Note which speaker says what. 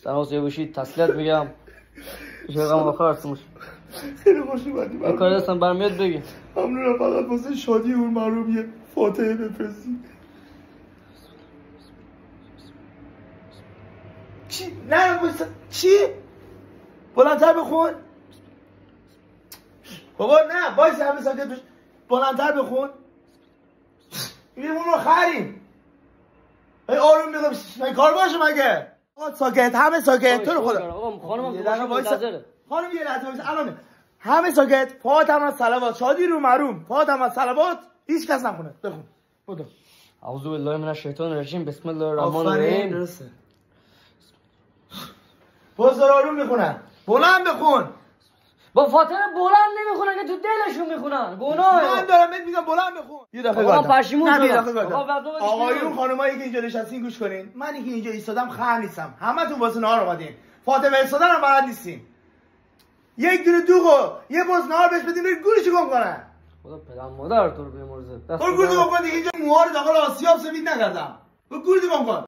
Speaker 1: سلام باشید تسلیت میگم شغلم آخر هستمش
Speaker 2: خیلی خوش اومدی
Speaker 1: یه کاری هستم برمیاد بگی
Speaker 2: ممنونم فقط واسه شادی اون محروم یه فاتحه بفرستی چی؟ نه بایستا چی؟ بلندتر بخون بابا نه بایستا همه ساکت بش بلندتر بخون میریم اون رو خریم آروم بگم من کار باشه مگه آقا ساکت همه ساکت تو رو خدا
Speaker 1: خانم منتظره
Speaker 2: خانم یه لحظه وایسا الان همه ساکت فاتحه از صلوات شادی رو محروم فاتحه از صلوات هیچ کس نخونه بخون بدو
Speaker 1: اعوذ بالله من الشیطان الرجیم بسم الله الرحمن الرحیم
Speaker 2: درسته باز داره آروم میخونن بلند بخون
Speaker 1: با فاتحه بلند نمیخونن که تو دلشون میخونن گناه
Speaker 2: من دارم بهت میگم بلند بخون یه دقیقه
Speaker 1: آقا پشیمون
Speaker 2: شدم
Speaker 1: شدم
Speaker 2: آقایون خانمایی که اینجا نشستین گوش کنین منی که اینجا ایستادم خر نیستم همتون واسه نهار اومدین فاطمه ایستادن هم بلد نیستین یک دونه دوغو یه باز نهار بهش بدین برید گورشو گم کنن
Speaker 1: خدا پدر مادر تو رو بیامرزه
Speaker 2: برو گورشو گم کن دیگه اینجا موها رو داخل آسیاب سفید نکردم برو گورشو گم کن